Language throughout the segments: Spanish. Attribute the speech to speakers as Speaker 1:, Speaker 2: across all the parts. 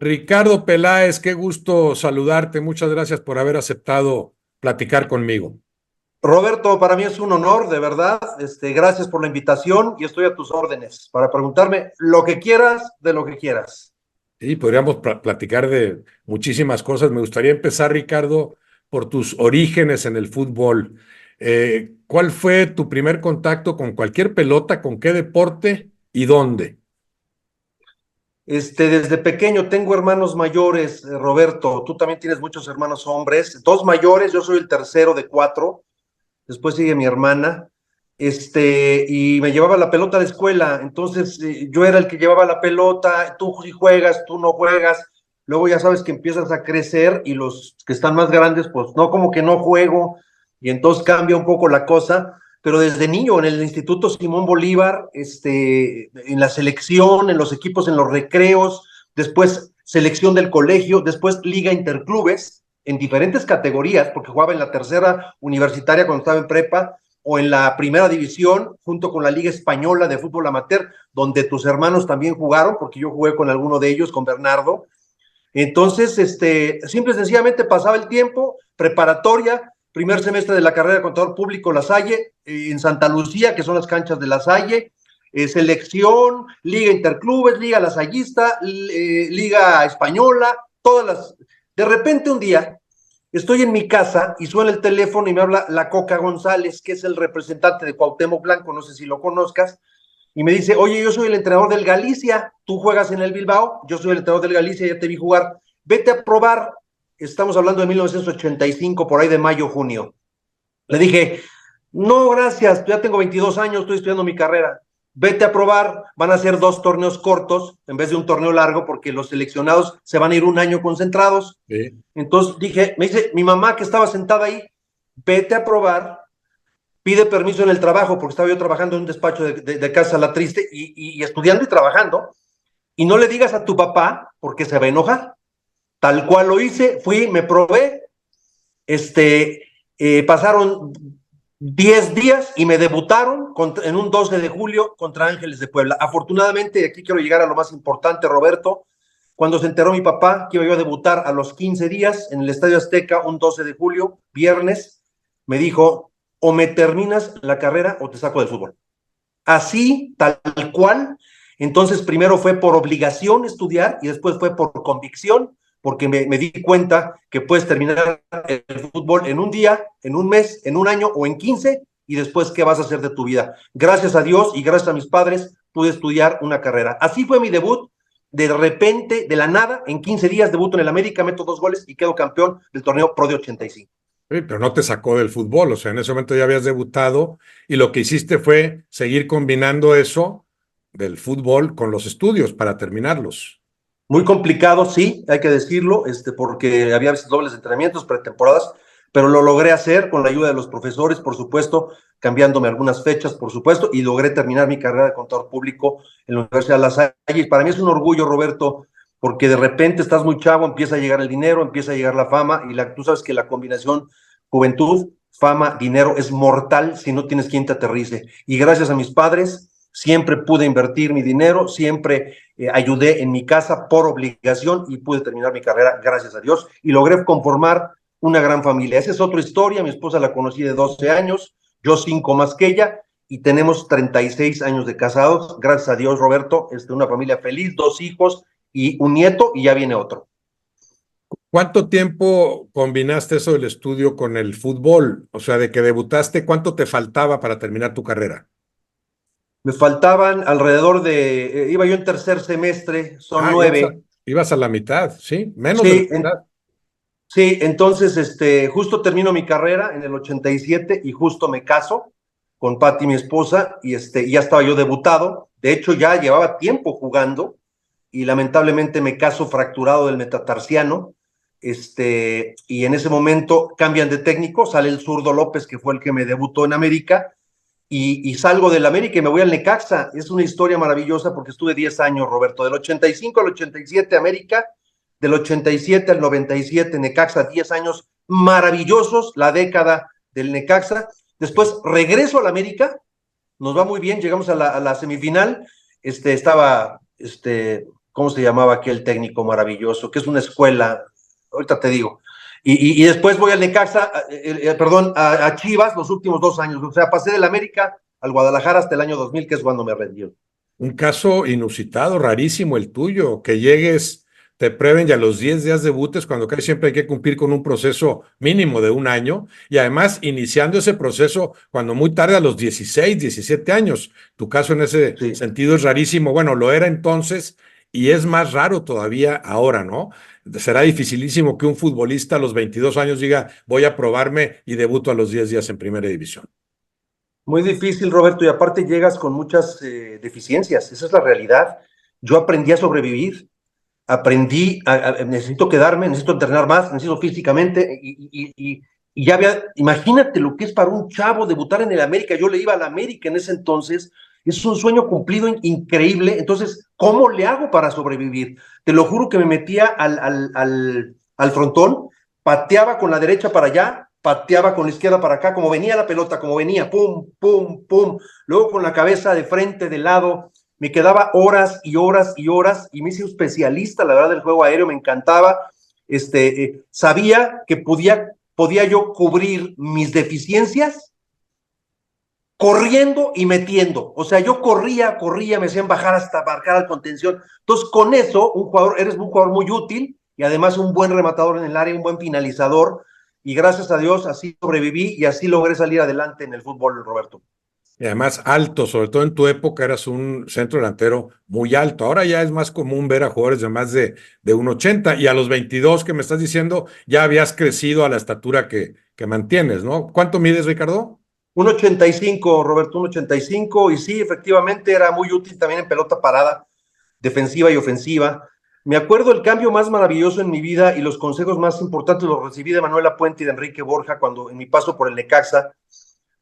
Speaker 1: Ricardo Peláez, qué gusto saludarte. Muchas gracias por haber aceptado platicar conmigo.
Speaker 2: Roberto, para mí es un honor, de verdad. Gracias por la invitación y estoy a tus órdenes para preguntarme lo que quieras de lo que quieras.
Speaker 1: Sí, podríamos platicar de muchísimas cosas. Me gustaría empezar, Ricardo, por tus orígenes en el fútbol. ¿Cuál fue tu primer contacto con cualquier pelota, con qué deporte y dónde?
Speaker 2: Desde pequeño tengo hermanos mayores, Roberto. Tú también tienes muchos hermanos hombres, dos mayores, yo soy el tercero de cuatro. Después sigue mi hermana. Y me llevaba la pelota a la escuela. Entonces, yo era el que llevaba la pelota. Tú sí juegas, tú no juegas. Luego ya sabes que empiezas a crecer y los que están más grandes, pues no, como que no juego. Y entonces cambia un poco la cosa. Pero desde niño, en el Instituto Simón Bolívar, en la selección, en los equipos, en los recreos, después selección del colegio, después liga interclubes en diferentes categorías, porque jugaba en la tercera universitaria cuando estaba en prepa, o en la primera división, junto con la Liga Española de Fútbol Amateur, donde tus hermanos también jugaron, porque yo jugué con alguno de ellos, con Bernardo. Entonces, simple y sencillamente pasaba el tiempo, preparatoria, primer semestre de la carrera de contador público La Salle, en Santa Lucía, que son las canchas de La Salle, selección, liga interclubes, liga lasallista, liga española, todas las... De repente un día estoy en mi casa y suena el teléfono y me habla la Coca González, que es el representante de Cuauhtémoc Blanco, no sé si lo conozcas, y me dice, oye, yo soy el entrenador del Galicia, tú juegas en el Bilbao, yo soy el entrenador del Galicia, ya te vi jugar, vete a probar. Estamos hablando de 1985, por ahí de mayo, junio. Le dije, no, gracias, ya tengo 22 años, estoy estudiando mi carrera. Vete a probar, van a ser 2 torneos cortos en vez de un torneo largo, porque los seleccionados se van a ir un año concentrados.
Speaker 1: Sí.
Speaker 2: Entonces dije, me dice mi mamá que estaba sentada ahí, vete a probar, pide permiso en el trabajo, porque estaba yo trabajando en un despacho de Casa La Triste y estudiando y trabajando, y no le digas a tu papá porque se va a enojar. Tal cual lo hice, fui, me probé, pasaron 10 días y me debutaron en un 12 de julio contra Ángeles de Puebla. Afortunadamente, aquí quiero llegar a lo más importante, Roberto. Cuando se enteró mi papá que iba yo a debutar a los 15 días en el Estadio Azteca, un 12 de julio, viernes, me dijo, o me terminas la carrera o te saco del fútbol. Así, tal cual. Entonces, primero fue por obligación estudiar y después fue por convicción, porque me di cuenta que puedes terminar el fútbol en un día, en un mes, en un año o en 15, y después, ¿qué vas a hacer de tu vida? Gracias a Dios y gracias a mis padres, pude estudiar una carrera. Así fue mi debut. De repente, de la nada, en 15 días debuto en el América, meto 2 goles y quedo campeón del torneo Pro de 85.
Speaker 1: Sí, pero no te sacó del fútbol, o sea, en ese momento ya habías debutado y lo que hiciste fue seguir combinando eso del fútbol con los estudios para terminarlos.
Speaker 2: Muy complicado, sí, hay que decirlo, porque había veces dobles entrenamientos, pretemporadas, pero lo logré hacer con la ayuda de los profesores, por supuesto, cambiándome algunas fechas, por supuesto, y logré terminar mi carrera de contador público en la Universidad de La Salle. Y para mí es un orgullo, Roberto, porque de repente estás muy chavo, empieza a llegar el dinero, empieza a llegar la fama, y tú sabes que la combinación juventud, fama, dinero es mortal si no tienes quien te aterrice. Y gracias a mis padres, siempre pude invertir mi dinero, siempre ayudé en mi casa por obligación y pude terminar mi carrera, gracias a Dios, y logré conformar una gran familia. Esa es otra historia, mi esposa la conocí de 12 años, yo 5 más que ella, y tenemos 36 años de casados, gracias a Dios, Roberto, una familia feliz, 2 hijos y un nieto, y ya viene otro.
Speaker 1: ¿Cuánto tiempo combinaste eso del estudio con el fútbol? O sea, de que debutaste, ¿cuánto te faltaba para terminar tu carrera?
Speaker 2: Me faltaban alrededor de, iba yo en tercer semestre, son
Speaker 1: Ah,
Speaker 2: 9.
Speaker 1: ibas a la mitad, ¿sí? Menos de la
Speaker 2: Sí,
Speaker 1: mitad.
Speaker 2: sí, entonces, justo termino mi carrera en el 87 y justo me caso con Patti, mi esposa, y ya estaba yo debutado. De hecho, ya llevaba tiempo jugando y lamentablemente me caso fracturado del metatarsiano. Y en ese momento cambian de técnico, sale el zurdo López, que fue el que me debutó en América, y salgo del América y me voy al Necaxa. Es una historia maravillosa porque estuve 10 años, Roberto, del 85 al 87 América, del 87 al 97 Necaxa, 10 años maravillosos, la década del Necaxa. Después regreso al América, nos va muy bien, llegamos a la semifinal, estaba ¿cómo se llamaba aquel técnico maravilloso? Que es una escuela, ahorita te digo. Y después voy al Necaxa, perdón, a Chivas los últimos 2 años. O sea, pasé del América al Guadalajara hasta el año 2000, que es cuando me rendió.
Speaker 1: Un caso inusitado, rarísimo el tuyo, que llegues, te prueben y a los 10 días debutes, cuando casi siempre hay que cumplir con un proceso mínimo de un año, y además iniciando ese proceso cuando muy tarde a los 16, 17 años. Tu caso en ese
Speaker 2: Sí.
Speaker 1: sentido es rarísimo. Bueno, lo era entonces y es más raro todavía ahora, ¿no? Será dificilísimo que un futbolista a los 22 años diga, voy a probarme y debuto a los 10 días en primera división.
Speaker 2: Muy difícil, Roberto, y aparte llegas con muchas deficiencias, esa es la realidad. Yo aprendí a sobrevivir, necesito quedarme, necesito entrenar más, necesito físicamente, y ya había, imagínate lo que es para un chavo debutar en el América. Yo le iba al América en ese entonces, es un sueño cumplido increíble. Entonces, ¿cómo le hago para sobrevivir? Te lo juro que me metía al frontón, pateaba con la derecha para allá, pateaba con la izquierda para acá, como venía la pelota, como venía, pum, pum, pum, luego con la cabeza de frente, de lado. Me quedaba horas y horas y horas, y me hice un especialista, la verdad, del juego aéreo, me encantaba. Sabía que podía yo cubrir mis deficiencias corriendo y metiendo. O sea, yo corría, me hacían bajar hasta marcar al contención. Entonces, con eso, eres un jugador muy útil y además un buen rematador en el área, un buen finalizador. Y gracias a Dios, así sobreviví y así logré salir adelante en el fútbol, Roberto.
Speaker 1: Y además alto, sobre todo en tu época eras un centro delantero muy alto. Ahora ya es más común ver a jugadores de más de 1,80 y a los 22 que me estás diciendo ya habías crecido a la estatura que mantienes, ¿no? ¿Cuánto mides, Ricardo?
Speaker 2: 1,85, Roberto, 1,85, y sí, efectivamente era muy útil también en pelota parada, defensiva y ofensiva. Me acuerdo el cambio más maravilloso en mi vida y los consejos más importantes los recibí de Manuela Puente y de Enrique Borja cuando en mi paso por el Necaxa,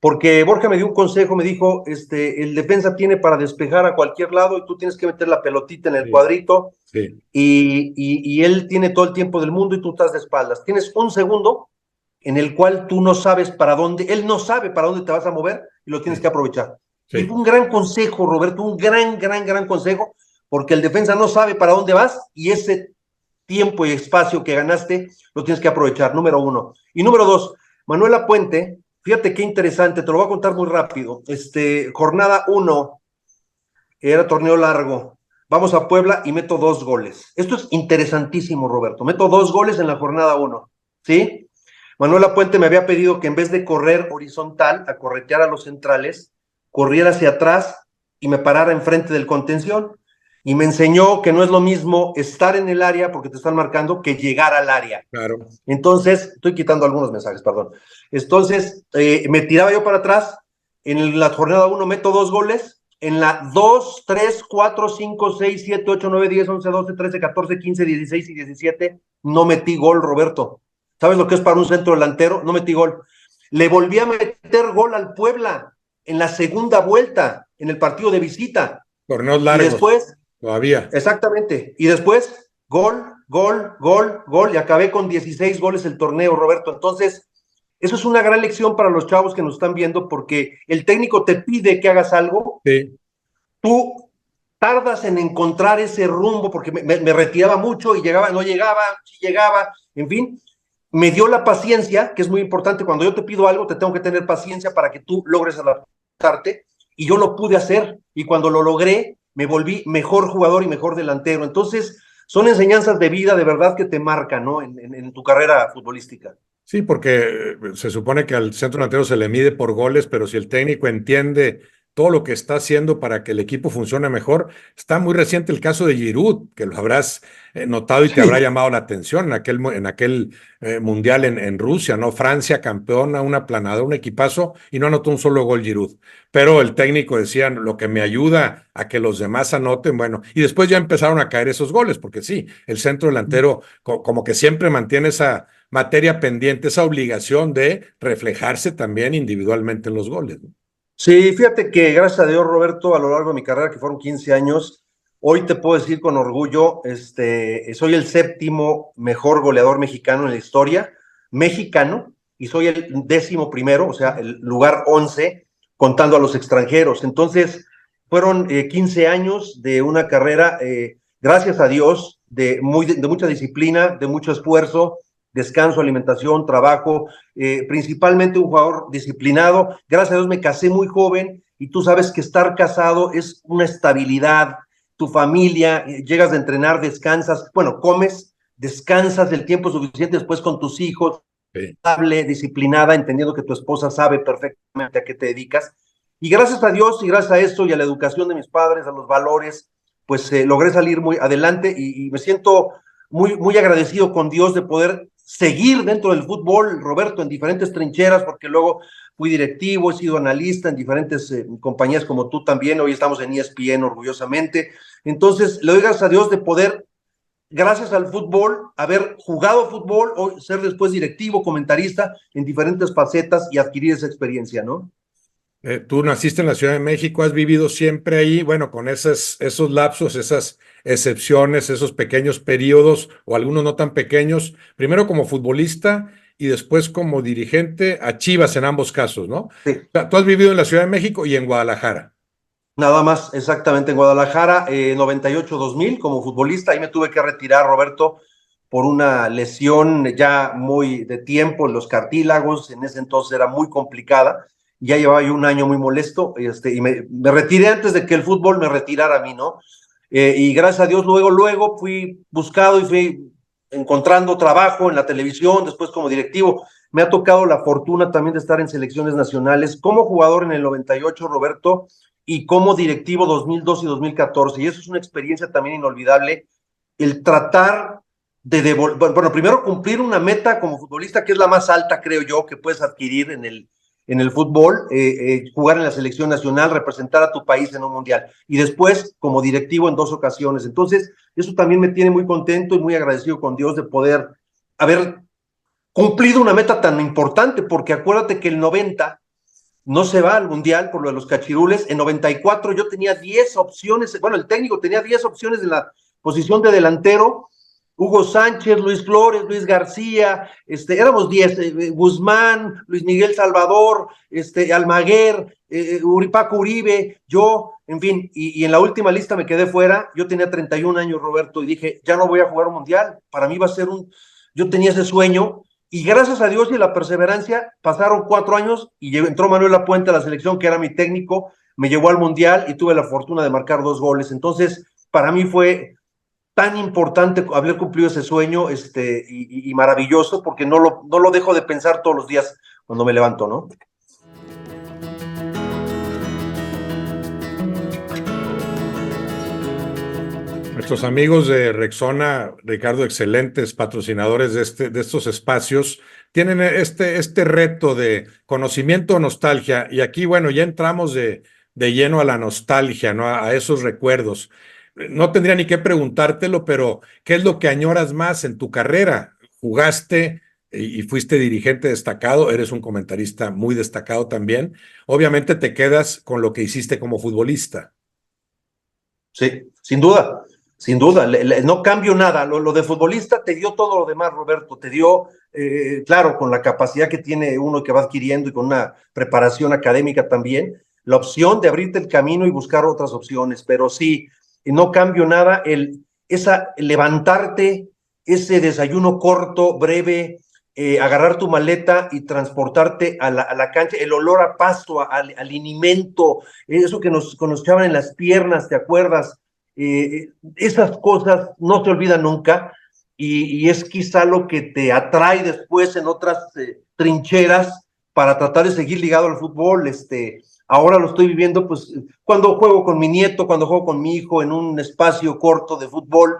Speaker 2: porque Borja me dio un consejo, me dijo, el defensa tiene para despejar a cualquier lado y tú tienes que meter la pelotita en el
Speaker 1: Sí,
Speaker 2: cuadrito,
Speaker 1: sí,
Speaker 2: y él tiene todo el tiempo del mundo y tú estás de espaldas. Tienes un segundo en el cual tú no sabes para dónde, él no sabe para dónde te vas a mover y lo tienes que
Speaker 1: sí,
Speaker 2: aprovechar. Y fue
Speaker 1: sí.
Speaker 2: un gran consejo, Roberto, un gran consejo, porque el defensa no sabe para dónde vas y ese tiempo y espacio que ganaste lo tienes que aprovechar, número uno. Y número dos, Manuela Puente, fíjate qué interesante, te lo voy a contar muy rápido. Jornada uno, era torneo largo. Vamos a Puebla y meto 2 goles. Esto es interesantísimo, Roberto. Meto 2 goles en la jornada uno, ¿sí? Manuela Puente me había pedido que en vez de correr horizontal, a corretear a los centrales, corriera hacia atrás y me parara enfrente del contención. Y me enseñó que no es lo mismo estar en el área, porque te están marcando, que llegar al área.
Speaker 1: Claro.
Speaker 2: Entonces, estoy quitando algunos mensajes, perdón. Entonces, me tiraba yo para atrás. En la jornada 1 meto 2 goles. En la 2, 3, 4, 5, 6, 7, 8, 9, 10, 11, 12, 13, 14, 15, 16 y 17, no metí gol, Roberto. ¿Sabes lo que es para un centro delantero? No metí gol. Le volví a meter gol al Puebla en la segunda vuelta, en el partido de visita.
Speaker 1: Torneos
Speaker 2: Y
Speaker 1: largos,
Speaker 2: después,
Speaker 1: todavía.
Speaker 2: exactamente, y después, gol, y acabé con 16 goles el torneo, Roberto. Entonces, eso es una gran lección para los chavos que nos están viendo, porque el técnico te pide que hagas algo,
Speaker 1: Sí,
Speaker 2: tú tardas en encontrar ese rumbo, porque me retiraba mucho y llegaba, no llegaba, sí llegaba, en fin, me dio la paciencia, que es muy importante. Cuando yo te pido algo, te tengo que tener paciencia para que tú logres adaptarte, y yo lo pude hacer, y cuando lo logré, me volví mejor jugador y mejor delantero. Entonces, son enseñanzas de vida de verdad que te marcan, ¿no? En tu carrera futbolística.
Speaker 1: sí, porque se supone que al centro delantero se le mide por goles, pero si el técnico entiende todo lo que está haciendo para que el equipo funcione mejor, está muy reciente el caso de Giroud, que lo habrás notado y te habrá
Speaker 2: Sí,
Speaker 1: llamado la atención en aquel mundial en Rusia, ¿no? Francia campeona, una planada, un equipazo, y no anotó un solo gol Giroud. Pero el técnico decía, lo que me ayuda a que los demás anoten, bueno, y después ya empezaron a caer esos goles, porque sí, el centro delantero como que siempre mantiene esa materia pendiente, esa obligación de reflejarse también individualmente en los goles, ¿no?
Speaker 2: sí, fíjate que gracias a Dios, Roberto, a lo largo de mi carrera, que fueron 15 años, hoy te puedo decir con orgullo, soy el séptimo mejor goleador mexicano en la historia, mexicano, y soy el 11º, o sea, el lugar 11, contando a los extranjeros. Entonces, fueron 15 años de una carrera gracias a Dios, de mucha disciplina, de mucho esfuerzo, descanso, alimentación, trabajo, principalmente un jugador disciplinado. Gracias a Dios me casé muy joven y tú sabes que estar casado es una estabilidad, tu familia, llegas de entrenar, descansas, bueno, comes, descansas el tiempo suficiente después con tus hijos,
Speaker 1: Sí.
Speaker 2: estable, disciplinada, entendiendo que tu esposa sabe perfectamente a qué te dedicas. Y gracias a Dios y gracias a esto y a la educación de mis padres, a los valores, pues logré salir muy adelante y me siento muy agradecido con Dios de poder seguir dentro del fútbol, Roberto, en diferentes trincheras, porque luego fui directivo, he sido analista en diferentes compañías como tú también, hoy estamos en ESPN orgullosamente. Entonces, le doy gracias a Dios de poder, gracias al fútbol, haber jugado fútbol, o ser después directivo, comentarista en diferentes facetas y adquirir esa experiencia, ¿no?
Speaker 1: Tú naciste en la Ciudad de México, has vivido siempre ahí, bueno, con esos lapsos, esas excepciones, esos pequeños periodos o algunos no tan pequeños, primero como futbolista y después como dirigente a Chivas en ambos casos, ¿no? O
Speaker 2: Sí.
Speaker 1: sea, tú has vivido en la Ciudad de México y en Guadalajara.
Speaker 2: Nada más, exactamente, en Guadalajara, 98-2000 como futbolista, ahí me tuve que retirar, Roberto, por una lesión ya muy de tiempo en los cartílagos, en ese entonces era muy complicada, ya llevaba yo un año muy molesto, y me retiré antes de que el fútbol me retirara a mí, ¿no? Y gracias a Dios luego fui buscado y fui encontrando trabajo en la televisión, después como directivo. Me ha tocado la fortuna también de estar en selecciones nacionales como jugador en el 98, Roberto, y como directivo 2002 y 2014. Y eso es una experiencia también inolvidable, el tratar de devolver, bueno, primero cumplir una meta como futbolista, que es la más alta, creo yo, que puedes adquirir en el fútbol, jugar en la selección nacional, representar a tu país en un mundial. Y después, como directivo en 2 ocasiones. Entonces, eso también me tiene muy contento y muy agradecido con Dios de poder haber cumplido una meta tan importante, porque acuérdate que el 90 no se va al Mundial por lo de los cachirules. En 94 yo tenía 10 opciones, bueno, el técnico tenía 10 opciones en la posición de delantero. Hugo Sánchez, Luis Flores, Luis García, éramos 10, Guzmán, Luis Miguel Salvador, Almaguer, Paco Uribe, yo, en fin, y en la última lista me quedé fuera. Yo tenía 31 años, Roberto, y dije, ya no voy a jugar un mundial. Para mí va a ser yo tenía ese sueño, y gracias a Dios y a la perseverancia, pasaron 4 años y entró Manuel Lapuente a la selección, que era mi técnico, me llevó al Mundial y tuve la fortuna de marcar 2 goles. Entonces, para mí fue tan importante haber cumplido ese sueño, y maravilloso, porque no lo dejo de pensar todos los días cuando me levanto, ¿no?
Speaker 1: Nuestros amigos de Rexona, Ricardo, excelentes patrocinadores de estos espacios, tienen este reto de conocimiento o nostalgia. Y aquí, bueno, ya entramos de lleno a la nostalgia, ¿no? A esos recuerdos. No tendría ni que preguntártelo, pero ¿qué es lo que añoras más en tu carrera? Jugaste y fuiste dirigente destacado, eres un comentarista muy destacado también. Obviamente te quedas con lo que hiciste como futbolista.
Speaker 2: Sí, sin duda, no cambio nada. Lo de futbolista te dio todo lo demás, Roberto, te dio, claro, con la capacidad que tiene uno que va adquiriendo y con una preparación académica también, la opción de abrirte el camino y buscar otras opciones, pero sí, no cambio nada, levantarte, ese desayuno corto, breve, agarrar tu maleta y transportarte a la cancha, el olor a pasto, al alimento, eso que nos echaban en las piernas, ¿te acuerdas? Esas cosas no se olvidan nunca, y es quizá lo que te atrae después en otras trincheras para tratar de seguir ligado al fútbol. Ahora lo estoy viviendo, pues, cuando juego con mi nieto, cuando juego con mi hijo en un espacio corto de fútbol,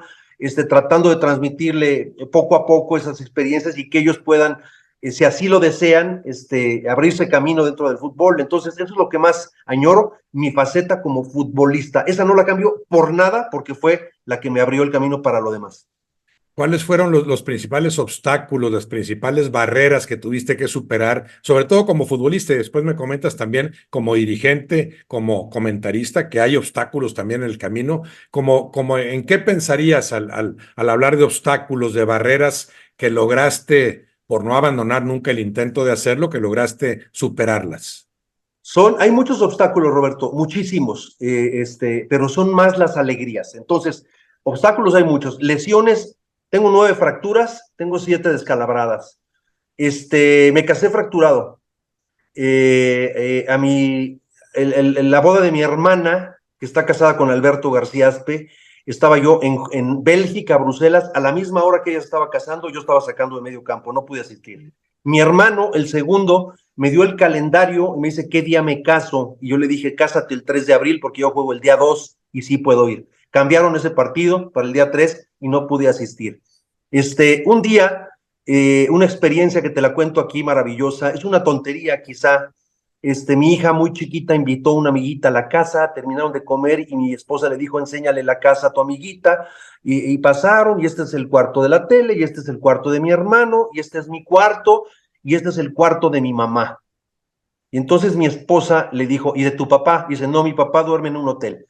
Speaker 2: tratando de transmitirle poco a poco esas experiencias y que ellos puedan, si así lo desean, abrirse camino dentro del fútbol. Entonces, eso es lo que más añoro, mi faceta como futbolista. Esa no la cambio por nada, porque fue la que me abrió el camino para lo demás.
Speaker 1: ¿Cuáles fueron los principales obstáculos, las principales barreras que tuviste que superar, sobre todo como futbolista? Y después me comentas también como dirigente, como comentarista, que hay obstáculos también en el camino. ¿En qué pensarías al hablar de obstáculos, de barreras que lograste, por no abandonar nunca el intento de hacerlo, que lograste superarlas?
Speaker 2: Hay muchos obstáculos, Roberto, muchísimos, pero son más las alegrías. Entonces, Obstáculos hay muchos. Lesiones, tengo 9 fracturas, tengo 7 descalabradas. Me casé fracturado. A mi, la boda de mi hermana, que está casada con Alberto García Aspe, estaba yo en Bélgica, Bruselas, a la misma hora que ella estaba casando, yo estaba sacando de medio campo, no pude asistir. Mi hermano, el segundo, me dio el calendario y me dice, ¿qué día me caso? Y yo le dije, cásate el 3 de abril porque yo juego el día 2 y sí puedo ir. Cambiaron ese partido para el día 3 y no pude asistir. Un día, una experiencia que te la cuento aquí maravillosa, es una tontería quizá. Mi hija muy chiquita invitó a una amiguita a la casa, terminaron de comer y mi esposa le dijo, enséñale la casa a tu amiguita, y pasaron, y este es el cuarto de la tele, y este es el cuarto de mi hermano, y este es mi cuarto, y este es el cuarto de mi mamá. Y entonces mi esposa le dijo, ¿y de tu papá? Y dice, no, mi papá duerme en un hotel.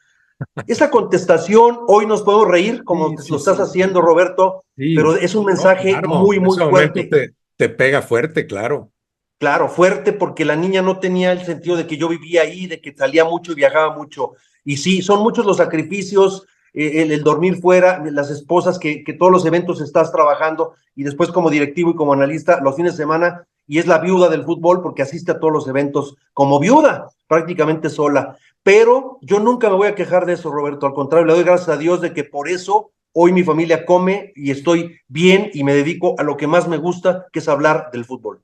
Speaker 2: Esa contestación, hoy nos podemos reír como
Speaker 1: Sí,
Speaker 2: te lo
Speaker 1: sí,
Speaker 2: estás
Speaker 1: sí,
Speaker 2: haciendo, Roberto,
Speaker 1: sí.
Speaker 2: pero es un
Speaker 1: No,
Speaker 2: mensaje
Speaker 1: claro,
Speaker 2: muy,
Speaker 1: en
Speaker 2: muy
Speaker 1: ese momento
Speaker 2: fuerte.
Speaker 1: te pega fuerte, claro.
Speaker 2: Claro, fuerte porque la niña no tenía el sentido de que yo vivía ahí, de que salía mucho y viajaba mucho. Y sí, son muchos los sacrificios, el dormir fuera, las esposas que todos los eventos estás trabajando y después como directivo y como analista los fines de semana y es la viuda del fútbol porque asiste a todos los eventos como viuda, prácticamente sola. Pero yo nunca me voy a quejar de eso, Roberto. Al contrario, le doy gracias a Dios de que por eso hoy mi familia come y estoy bien y me dedico a lo que más me gusta, que es hablar del fútbol.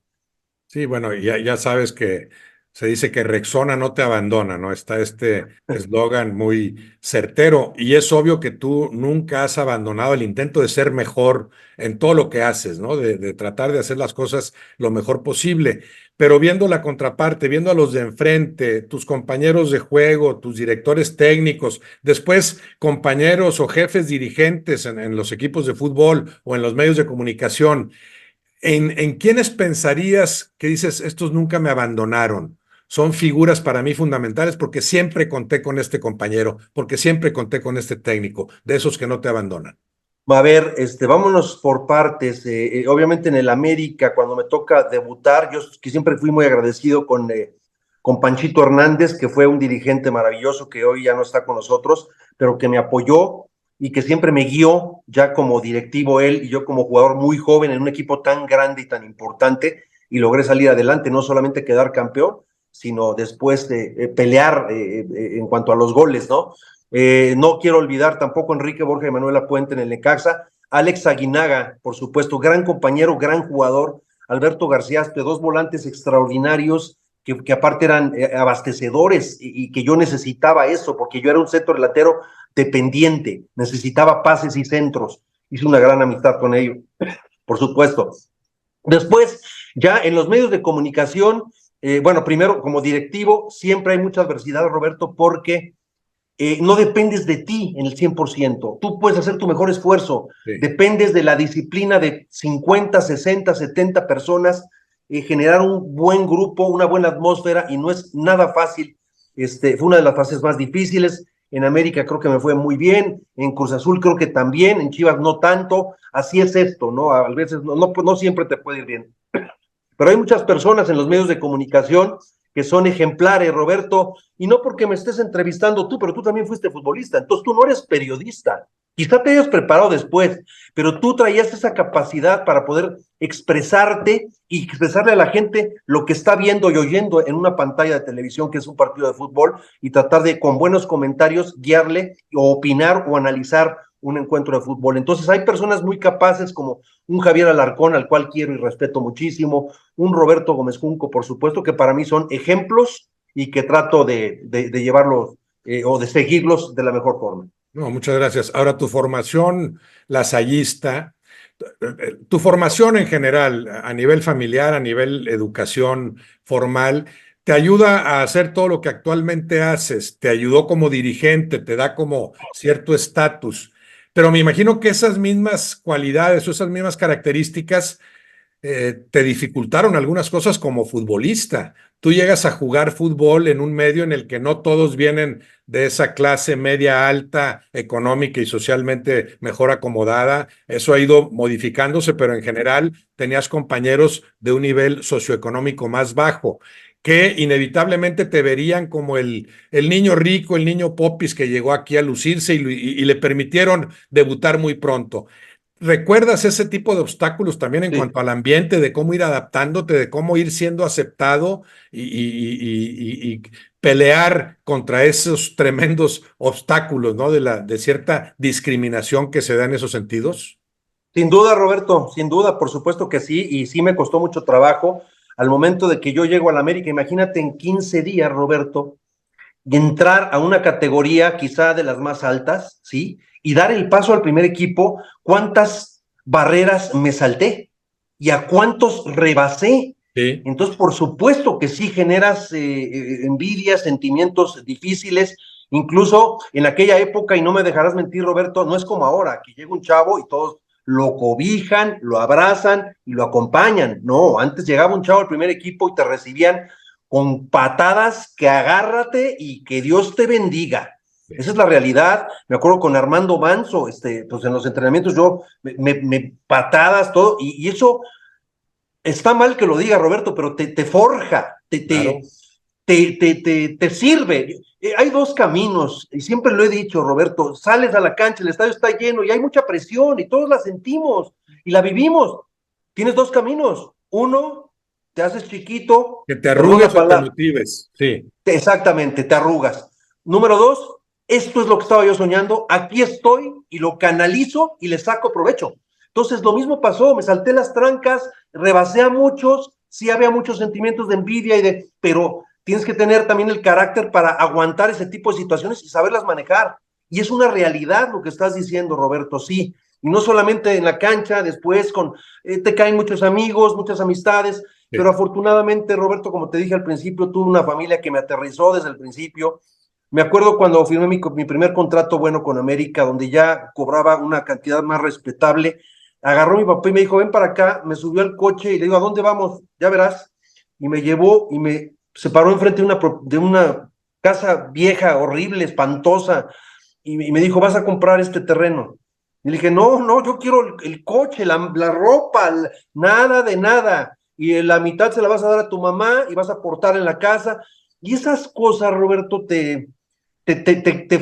Speaker 1: Sí, bueno, ya sabes que se dice que Rexona no te abandona, ¿no? Está este eslogan muy certero y es obvio que tú nunca has abandonado el intento de ser mejor en todo lo que haces, ¿no? De tratar de hacer las cosas lo mejor posible, pero viendo la contraparte, viendo a los de enfrente, tus compañeros de juego, tus directores técnicos, después compañeros o jefes dirigentes en los equipos de fútbol o en los medios de comunicación. ¿En quiénes pensarías que dices, estos nunca me abandonaron? Son figuras para mí fundamentales porque siempre conté con este compañero, porque siempre conté con este técnico, de esos que no te abandonan.
Speaker 2: A ver, vámonos por partes. Obviamente en el América, cuando me toca debutar, yo que siempre fui muy agradecido con Panchito Hernández, que fue un dirigente maravilloso que hoy ya no está con nosotros, pero que me apoyó y que siempre me guió, ya como directivo él y yo como jugador muy joven en un equipo tan grande y tan importante, y logré salir adelante, no solamente quedar campeón, sino después de pelear en cuanto a los goles, ¿no? No quiero olvidar tampoco a Enrique Borja y Manuela Puente en el Necaxa, Alex Aguinaga, por supuesto, gran compañero, gran jugador, Alberto García, de dos volantes extraordinarios que aparte eran abastecedores y que yo necesitaba eso, porque yo era un centro delantero dependiente, necesitaba pases y centros. Hice una gran amistad con ellos, por supuesto. Después, ya en los medios de comunicación, bueno, primero como directivo, siempre hay mucha adversidad, Roberto, porque no dependes de ti en el 100%. Tú puedes hacer tu mejor esfuerzo.
Speaker 1: Sí.
Speaker 2: Dependes de la disciplina de 50, 60, 70 personas, generar un buen grupo, una buena atmósfera y no es nada fácil. Fue una de las fases más difíciles. En América creo que me fue muy bien, en Cruz Azul creo que también, en Chivas no tanto. Así es esto, ¿no? A veces no siempre te puede ir bien. Pero hay muchas personas en los medios de comunicación que son ejemplares, Roberto, y no porque me estés entrevistando tú, pero tú también fuiste futbolista, entonces tú no eres periodista. Quizá te hayas preparado después, pero tú traías esa capacidad para poder expresarte y expresarle a la gente lo que está viendo y oyendo en una pantalla de televisión que es un partido de fútbol y tratar de con buenos comentarios guiarle o opinar o analizar un encuentro de fútbol. Entonces hay personas muy capaces como un Javier Alarcón, al cual quiero y respeto muchísimo, un Roberto Gómez Junco, por supuesto, que para mí son ejemplos y que trato de llevarlos o de seguirlos de la mejor forma.
Speaker 1: No, muchas gracias. Ahora, tu formación lasallista, tu formación en general, a nivel familiar, a nivel educación formal, te ayuda a hacer todo lo que actualmente haces, te ayudó como dirigente, te da como cierto estatus, pero me imagino que esas mismas cualidades o esas mismas características te dificultaron algunas cosas como futbolista. Tú llegas a jugar fútbol en un medio en el que no todos vienen de esa clase media alta, económica y socialmente mejor acomodada. Eso ha ido modificándose, pero en general tenías compañeros de un nivel socioeconómico más bajo. que inevitablemente te verían como el niño rico, el niño popis que llegó aquí a lucirse y le permitieron debutar muy pronto. ¿Recuerdas ese tipo de obstáculos también en
Speaker 2: Sí.
Speaker 1: cuanto al ambiente, de cómo ir adaptándote, de cómo ir siendo aceptado y pelear contra esos tremendos obstáculos, ¿no? De cierta discriminación que se da en esos sentidos.
Speaker 2: Sin duda, Roberto, sin duda, por supuesto que sí, y sí me costó mucho trabajo. Al momento de que yo llego a la América, imagínate en 15 días, Roberto, y entrar a una categoría quizá de las más altas, ¿sí? Y dar el paso al primer equipo, ¿cuántas barreras me salté? ¿Y a cuántos rebasé?
Speaker 1: Sí,
Speaker 2: Entonces, por supuesto que sí generas envidia, sentimientos difíciles, incluso en aquella época, y no me dejarás mentir, Roberto, no es como ahora, que llega un chavo y todos lo cobijan, lo abrazan y lo acompañan. No, antes llegaba un chavo al primer equipo y te recibían con patadas que agárrate y que Dios te bendiga. Esa
Speaker 1: sí,
Speaker 2: es la realidad. Me acuerdo con Armando Manso, pues en los entrenamientos yo me patadas, todo, y eso está mal que lo diga Roberto, pero te forja,
Speaker 1: claro.
Speaker 2: te sirve. Hay dos caminos, y siempre lo he dicho, Roberto, sales a la cancha, el estadio está lleno y hay mucha presión y todos la sentimos y la vivimos. Tienes dos caminos. Uno, te haces chiquito,
Speaker 1: Que te
Speaker 2: perdón la
Speaker 1: arrugues o te
Speaker 2: palabra,
Speaker 1: motives. Sí,
Speaker 2: exactamente, te arrugas. Número dos, esto es lo que estaba yo soñando, aquí estoy y lo canalizo y le saco provecho. Entonces lo mismo pasó, me salté las trancas, rebasé a muchos, sí había muchos sentimientos de envidia pero tienes que tener también el carácter para aguantar ese tipo de situaciones y saberlas manejar. Y es una realidad lo que estás diciendo, Roberto, sí. Y no solamente en la cancha, después te caen muchos amigos, muchas amistades, pero
Speaker 1: sí.
Speaker 2: afortunadamente, Roberto, como te dije al principio, tuve una familia que me aterrizó desde el principio. Me acuerdo cuando firmé mi primer contrato bueno con América, donde ya cobraba una cantidad más respetable. Agarró mi papá y me dijo, ven para acá, me subió al coche y le digo, ¿a dónde vamos? Ya verás. Y me llevó y me separó enfrente de una casa vieja, horrible, espantosa, y me dijo, vas a comprar este terreno. Y le dije, no, no, yo quiero el coche, la ropa, nada de nada. Y la mitad se la vas a dar a tu mamá y vas a aportar en la casa. Y esas cosas, Roberto, te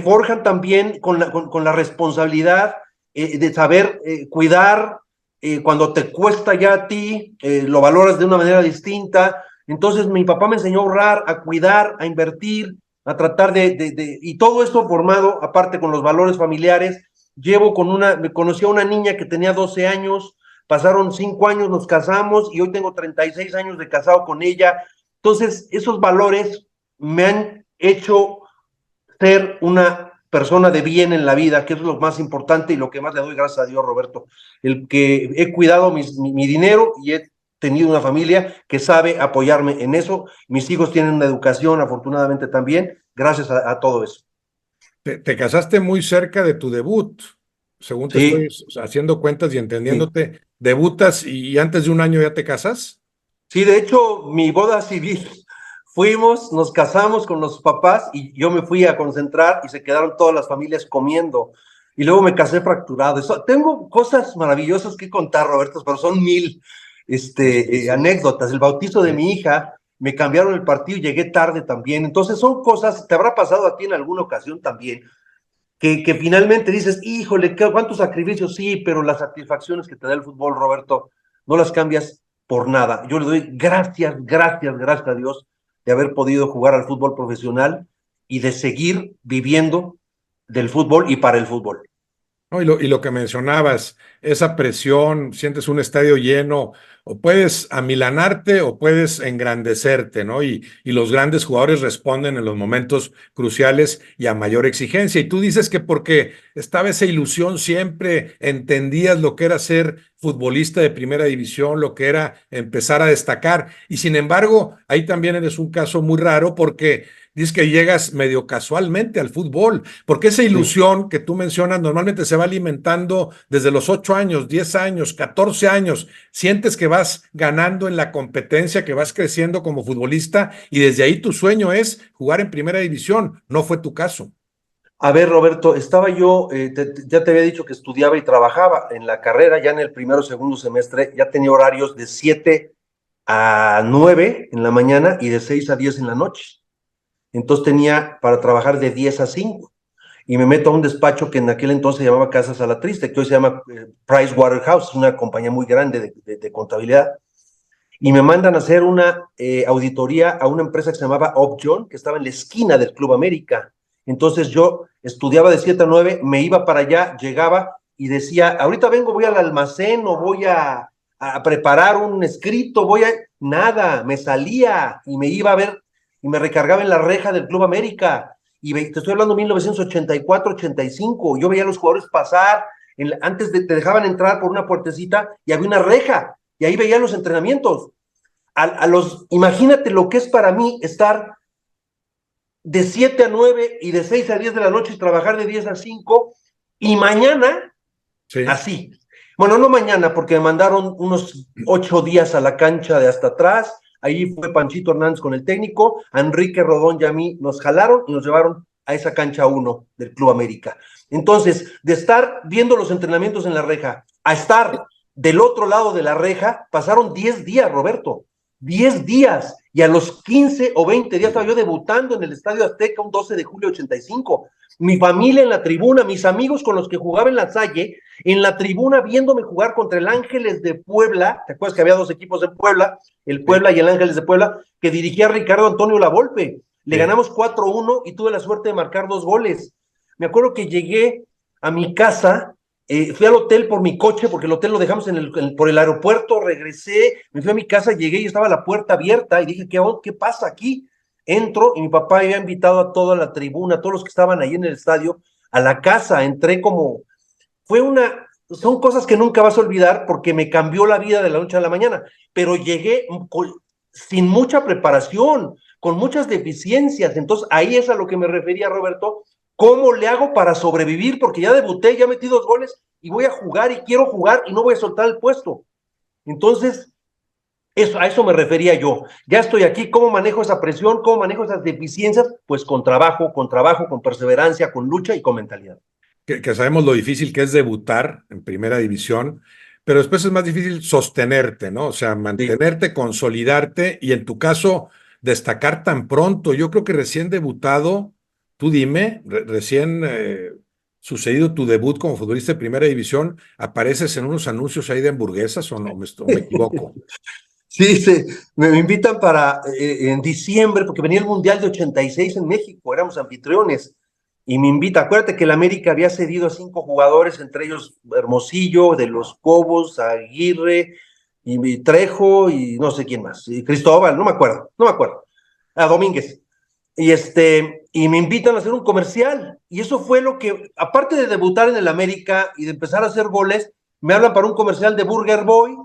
Speaker 2: forjan también con la responsabilidad de saber cuidar. Cuando te cuesta ya a ti, lo valoras de una manera distinta. Entonces mi papá me enseñó a ahorrar, a cuidar, a invertir, a tratar y todo esto formado, aparte con los valores familiares. Me conocí a una niña que tenía 12 años, pasaron 5 años, nos casamos y hoy tengo 36 años de casado con ella. Entonces, esos valores me han hecho ser una persona de bien en la vida, que es lo más importante y lo que más le doy gracias a Dios, Roberto. El que he cuidado mi dinero y he tenido una familia que sabe apoyarme en eso. Mis hijos tienen una educación, afortunadamente también, gracias a todo eso.
Speaker 1: Te casaste muy cerca de tu debut, según te estoy
Speaker 2: Sí,
Speaker 1: haciendo cuentas y
Speaker 2: sí.
Speaker 1: entendiéndote. ¿Debutas y antes de un año ya te casas?
Speaker 2: Sí, de hecho, mi boda civil, fuimos, nos casamos con los papás y yo me fui a concentrar y se quedaron todas las familias comiendo. Y luego me casé fracturado. Tengo cosas maravillosas que contar, Roberto, pero son mil
Speaker 1: Sí, sí,
Speaker 2: anécdotas. El bautizo de
Speaker 1: sí.
Speaker 2: mi hija, me cambiaron el partido y llegué tarde también. Entonces son cosas, te habrá pasado a ti en alguna ocasión también, que finalmente dices, híjole, cuántos sacrificios, sí, pero las satisfacciones que te da el fútbol, Roberto, no las cambias por nada. Yo le doy gracias, gracias, gracias a Dios de haber podido jugar al fútbol profesional y de seguir viviendo del fútbol y para el fútbol.
Speaker 1: ¿No? Y lo que mencionabas, esa presión, sientes un estadio lleno, o puedes amilanarte o puedes engrandecerte, ¿no? Y los grandes jugadores responden en los momentos cruciales y a mayor exigencia. Y tú dices que porque estaba esa ilusión siempre, entendías lo que era ser futbolista de primera división, lo que era empezar a destacar. Y sin embargo, ahí también eres un caso muy raro porque dices que llegas medio casualmente al fútbol. Porque esa
Speaker 2: Sí.
Speaker 1: ilusión que tú mencionas normalmente se va alimentando desde los 8 años, 10 años, 14 años. Sientes que vas ganando en la competencia, que vas creciendo como futbolista y desde ahí tu sueño es jugar en primera división. No fue tu caso.
Speaker 2: A ver, Roberto, estaba yo, ya te había dicho que estudiaba y trabajaba en la carrera, ya en el primero o segundo semestre, ya tenía horarios de 7 a 9 en la mañana y de 6 a 10 en la noche. Entonces tenía para trabajar de 10 a 5. Y me meto a un despacho que en aquel entonces se llamaba Casa Salatriste, que hoy se llama Price Waterhouse, es una compañía muy grande de contabilidad. Y me mandan a hacer una auditoría a una empresa que se llamaba Upjohn, que estaba en la esquina del Club América. Entonces yo estudiaba de 7 a 9, me iba para allá, llegaba y decía, ahorita vengo, voy al almacén o voy a preparar un escrito, voy a... Nada, me salía y me iba a ver y me recargaba en la reja del Club América. Y te estoy hablando de 1984-85, yo veía a los jugadores pasar, antes te dejaban entrar por una puertecita y había una reja, y ahí veía los entrenamientos. Imagínate lo que es para mí estar de 7 a 9 y de 6 a 10 de la noche y trabajar de 10 a 5 y mañana, sí, así. Bueno, no mañana, porque me mandaron unos 8 días a la cancha de hasta atrás. Ahí fue Panchito Hernández con el técnico, a Enrique Rodón y a mí nos jalaron y nos llevaron a esa cancha 1 del Club América. Entonces, de estar viendo los entrenamientos en la reja a estar del otro lado de la reja, pasaron 10 días, Roberto. 10 días. Y a los 15 o 20 días estaba yo debutando en el Estadio Azteca un 12 de julio de 85. Mi familia en la tribuna, mis amigos con los que jugaba en la Salle, en la tribuna viéndome jugar contra el Ángeles de Puebla. ¿Te acuerdas que había 2 equipos en Puebla? El Puebla y el Ángeles de Puebla, que dirigía Ricardo Antonio Lavolpe. Le ganamos 4-1 y tuve la suerte de marcar 2 goles. Me acuerdo que llegué a mi casa, fui al hotel por mi coche, porque el hotel lo dejamos por el aeropuerto, regresé, me fui a mi casa, llegué y estaba la puerta abierta y dije, ¿qué pasa aquí? Entro y mi papá había invitado a toda la tribuna, a todos los que estaban ahí en el estadio, a la casa. Entré son cosas que nunca vas a olvidar porque me cambió la vida de la noche a la mañana, pero llegué sin mucha preparación, con muchas deficiencias. Entonces ahí es a lo que me refería, Roberto. ¿Cómo le hago para sobrevivir? Porque ya debuté, ya metí 2 goles y voy a jugar y quiero jugar y no voy a soltar el puesto. Entonces, a eso me refería yo. Ya estoy aquí, ¿cómo manejo esa presión? ¿Cómo manejo esas deficiencias? Pues con trabajo, con perseverancia, con lucha y con mentalidad.
Speaker 1: Que sabemos lo difícil que es debutar en primera división, pero después es más difícil sostenerte, ¿no? O sea, mantenerte, sí, consolidarte y en tu caso, destacar tan pronto. Yo creo que recién debutado, tú dime, recién sucedido tu debut como futbolista de primera división, apareces en unos anuncios ahí de hamburguesas o no, me equivoco.
Speaker 2: Sí, me invitan en diciembre, porque venía el Mundial de 86 en México, éramos anfitriones, y me invita. Acuérdate que el América había cedido a 5 jugadores, entre ellos Hermosillo, de los Cobos, Aguirre, y Trejo, y no sé quién más, y Cristóbal, no me acuerdo, a Domínguez. Y me invitan a hacer un comercial, y eso fue lo que, aparte de debutar en el América y de empezar a hacer goles, me hablan para un comercial de Burger Boy,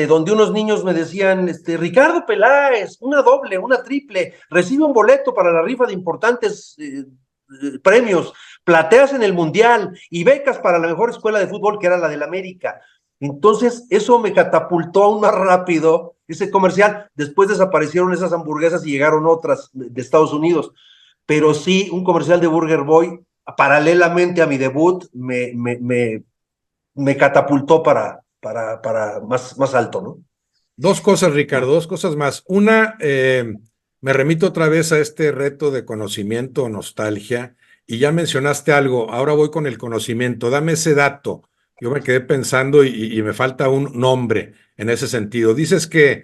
Speaker 2: donde unos niños me decían, Ricardo Peláez, una doble, una triple, recibe un boleto para la rifa de importantes premios, plateas en el Mundial y becas para la mejor escuela de fútbol, que era la del América. Entonces, eso me catapultó aún más rápido, ese comercial. Después desaparecieron esas hamburguesas y llegaron otras de Estados Unidos. Pero sí, un comercial de Burger Boy, paralelamente a mi debut, me catapultó para más alto, ¿no?
Speaker 1: 2 cosas, Ricardo, 2 cosas más. Una, me remito otra vez a este reto de conocimiento o nostalgia, y ya mencionaste algo, ahora voy con el conocimiento, dame ese dato. Yo me quedé pensando y me falta un nombre en ese sentido. Dices que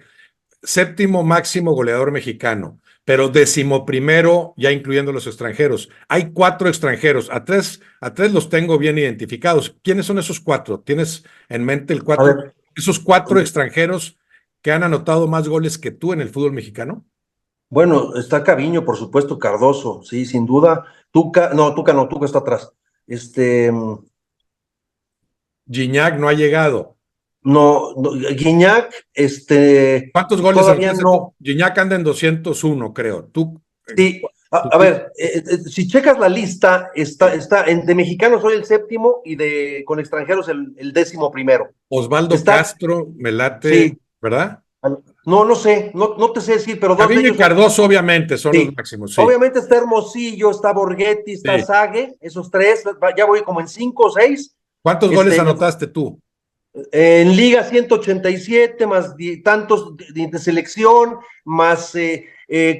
Speaker 1: 7º máximo goleador mexicano, pero 11º ya incluyendo los extranjeros. Hay 4 extranjeros, a tres los tengo bien identificados. ¿Quiénes son esos 4? ¿Tienes en mente esos 4 extranjeros que han anotado más goles que tú en el fútbol mexicano?
Speaker 2: Bueno, está Caviño, por supuesto, Cardoso, sí, sin duda. Tuca está atrás.
Speaker 1: Gignac no ha llegado.
Speaker 2: No, Guiñac,
Speaker 1: ¿Cuántos goles
Speaker 2: todavía
Speaker 1: anotaste
Speaker 2: no.
Speaker 1: tú? Gignac anda en 201, creo.
Speaker 2: Sí, a ver, si checas la lista, de mexicanos soy el 7º y con extranjeros el 11º.
Speaker 1: Osvaldo Castro, me late,
Speaker 2: sí,
Speaker 1: ¿verdad?
Speaker 2: No sé, no te sé decir, pero 2 de
Speaker 1: Caviño y
Speaker 2: ellos
Speaker 1: Cardoso, obviamente, son los máximos, sí.
Speaker 2: Obviamente está Hermosillo, está Borghetti, está Sague, esos 3, ya voy como en 5 o 6.
Speaker 1: ¿Cuántos goles anotaste tú?
Speaker 2: En Liga 187, más tantos de selección, más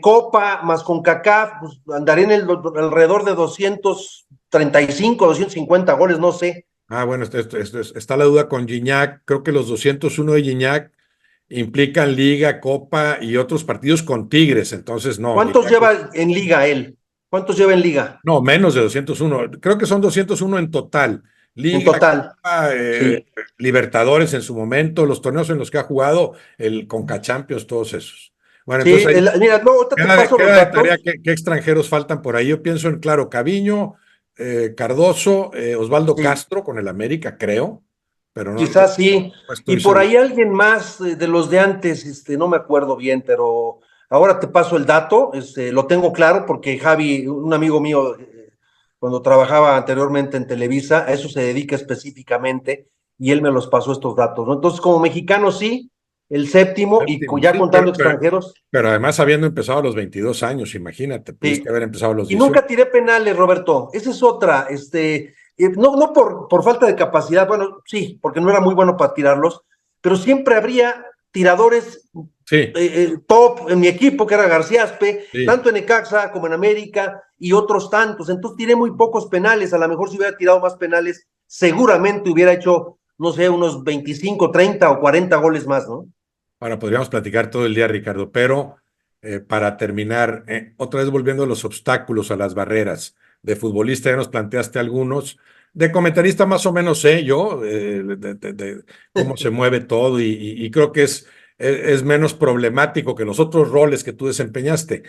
Speaker 2: Copa, más CONCACAF, pues andaré en alrededor de 235, 250 goles, no sé.
Speaker 1: Ah, bueno, está la duda con Gignac. Creo que los 201 de Gignac implican Liga, Copa y otros partidos con Tigres. Entonces, no,
Speaker 2: ¿Cuántos
Speaker 1: Gignac
Speaker 2: lleva en Liga él? ¿Cuántos lleva en Liga?
Speaker 1: no, menos de 201. Creo que son 201 en total.
Speaker 2: En
Speaker 1: Liga,
Speaker 2: total.
Speaker 1: Copa,
Speaker 2: Sí.
Speaker 1: Libertadores en su momento, los torneos en los que ha jugado, el Conca Champions, todos esos. Bueno, entonces
Speaker 2: Sí,
Speaker 1: ahí
Speaker 2: mira, no, ahorita te paso los
Speaker 1: queda de tarea
Speaker 2: datos.
Speaker 1: qué extranjeros faltan por ahí. Yo pienso en, claro, Caviño, Cardoso, Osvaldo
Speaker 2: Sí,
Speaker 1: Castro con el América, creo, pero
Speaker 2: quizás sí.
Speaker 1: no
Speaker 2: Y
Speaker 1: estoy
Speaker 2: por
Speaker 1: seguro.
Speaker 2: ahí alguien más de los de antes, no me acuerdo bien, pero ahora te paso el dato, lo tengo claro porque Javi, un amigo mío, cuando trabajaba anteriormente en Televisa, a eso se dedica específicamente y él me los pasó estos datos, ¿no? Entonces, como mexicano sí, el séptimo y
Speaker 1: Séptimo,
Speaker 2: ya
Speaker 1: sí,
Speaker 2: contando extranjeros,
Speaker 1: pero además habiendo empezado a los 22 años, imagínate, pudiste
Speaker 2: sí.
Speaker 1: haber empezado a los
Speaker 2: Y
Speaker 1: 18.
Speaker 2: nunca tiré penales, Roberto. Esa es otra. No por falta de capacidad, bueno, sí, porque no era muy bueno para tirarlos, pero siempre habría tiradores
Speaker 1: Sí,
Speaker 2: top en mi equipo, que era García Aspe,
Speaker 1: sí.
Speaker 2: tanto en Necaxa como en América y otros tantos. Entonces tiré muy pocos penales. A lo mejor si hubiera tirado más penales, seguramente hubiera hecho, no sé, unos 25, 30 o 40 goles más, ¿no?
Speaker 1: Ahora podríamos platicar todo el día, Ricardo, pero para terminar, otra vez volviendo a los obstáculos, a las barreras. De futbolista ya nos planteaste algunos. De comentarista más o menos sé yo de cómo se mueve todo y creo que es menos problemático que los otros roles que tú desempeñaste.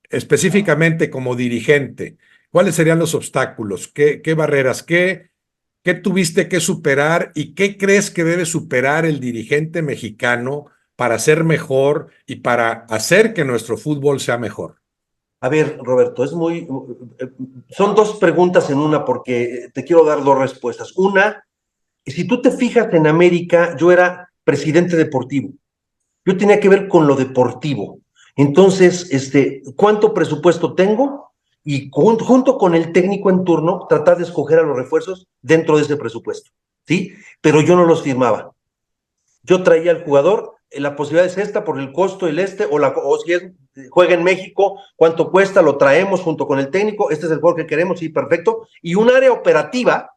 Speaker 1: Específicamente como dirigente, ¿cuáles serían los obstáculos? ¿Qué barreras? ¿Qué tuviste que superar y qué crees que debe superar el dirigente mexicano para ser mejor y para hacer que nuestro fútbol sea mejor?
Speaker 2: A ver, Roberto, son dos preguntas en una porque te quiero dar dos respuestas. Una, si tú te fijas en América, yo era presidente deportivo. Yo tenía que ver con lo deportivo. Entonces, ¿cuánto presupuesto tengo? Y junto con el técnico en turno, tratar de escoger a los refuerzos dentro de ese presupuesto, ¿sí? Pero yo no los firmaba. Yo traía al jugador, la posibilidad es esta por el costo, o si es, juega en México, cuánto cuesta, lo traemos junto con el técnico, este es el jugador que queremos, sí, perfecto. Y un área operativa,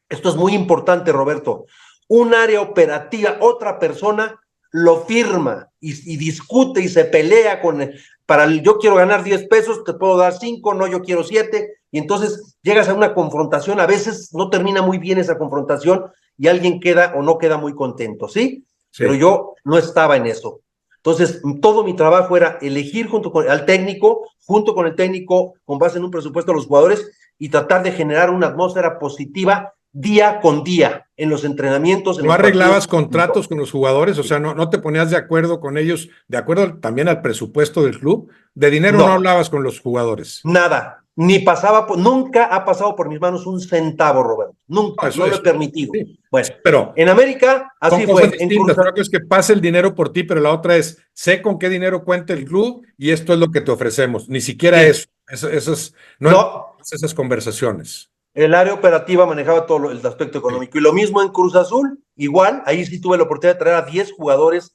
Speaker 2: esto es muy importante, Roberto, un área operativa, otra persona lo firma y discute y se pelea yo quiero ganar 10 pesos, te puedo dar 5, no, yo quiero 7, y entonces llegas a una confrontación, a veces no termina muy bien esa confrontación y alguien queda o no queda muy contento, ¿sí? Pero
Speaker 1: Sí.
Speaker 2: yo no estaba en eso. Entonces, todo mi trabajo era elegir al técnico, junto con el técnico, con base en un presupuesto de los jugadores, y tratar de generar una atmósfera positiva día con día en los entrenamientos, en
Speaker 1: ¿No
Speaker 2: los partidos.
Speaker 1: arreglabas contratos con los jugadores? O sea, no te ponías de acuerdo con ellos, de acuerdo también al presupuesto del club. De dinero no
Speaker 2: No,
Speaker 1: hablabas con los jugadores.
Speaker 2: nada, nunca ha pasado por mis manos un centavo, Roberto,
Speaker 1: No,
Speaker 2: nunca,
Speaker 1: eso
Speaker 2: no lo he
Speaker 1: es.
Speaker 2: permitido.
Speaker 1: Sí,
Speaker 2: Bueno,
Speaker 1: sí, pero
Speaker 2: en América
Speaker 1: son
Speaker 2: así
Speaker 1: cosas
Speaker 2: fue, en
Speaker 1: distintas.
Speaker 2: Cruz.
Speaker 1: Una cosa es que pase el dinero por ti, pero la otra es, sé con qué dinero cuenta el club y esto es lo que te ofrecemos. Ni siquiera
Speaker 2: Sí,
Speaker 1: eso. No
Speaker 2: no,
Speaker 1: esas conversaciones.
Speaker 2: el área operativa manejaba todo el aspecto
Speaker 1: Sí.
Speaker 2: económico. Y lo mismo en Cruz Azul, igual, ahí sí tuve la oportunidad de traer a 10 jugadores,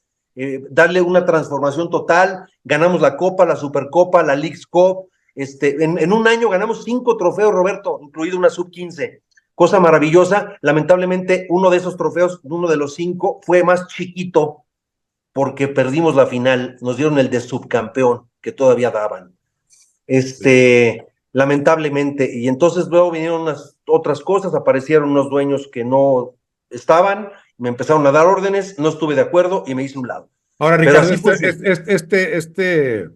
Speaker 2: darle una transformación total. Ganamos la Copa, la Supercopa, la Leagues Cup. En un año ganamos 5 trofeos, Roberto, incluido una sub-15. Cosa maravillosa. Lamentablemente, uno de esos trofeos, uno de los 5, fue más chiquito porque perdimos la final. Nos dieron el de subcampeón, que todavía daban lamentablemente. Y entonces luego vinieron unas otras cosas, aparecieron unos dueños que no estaban, me empezaron a dar órdenes, no estuve de acuerdo y me hice un lado.
Speaker 1: Ahora,
Speaker 2: Pero
Speaker 1: Ricardo,
Speaker 2: así funciona.
Speaker 1: este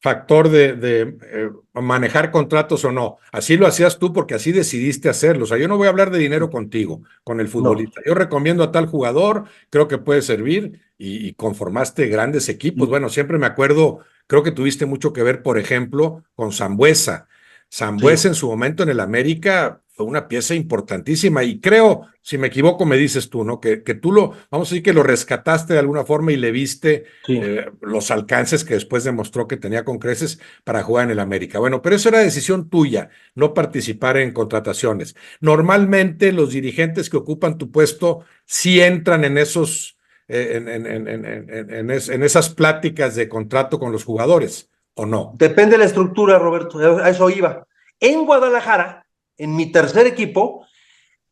Speaker 1: factor de manejar contratos o no, así lo hacías tú porque así decidiste hacerlo. O sea, yo no voy a hablar de dinero contigo, con el
Speaker 2: No.
Speaker 1: futbolista. Yo recomiendo a tal jugador, creo que puede servir y conformaste grandes equipos. Bueno, siempre me acuerdo, creo que tuviste mucho que ver, por ejemplo, con Sambuesa. Sambuesa
Speaker 2: Sí,
Speaker 1: en su momento en el América fue una pieza importantísima y creo, si me equivoco, me dices tú, ¿no? Que tú vamos a decir que lo rescataste de alguna forma y le viste
Speaker 2: Sí.
Speaker 1: los alcances que después demostró que tenía con creces para jugar en el América. Bueno, pero eso era decisión tuya, no participar en contrataciones. Normalmente los dirigentes que ocupan tu puesto sí entran en esos, en esas pláticas de contrato con los jugadores, ¿o no?
Speaker 2: Depende de la estructura, Roberto, a eso iba. En Guadalajara, en mi tercer equipo,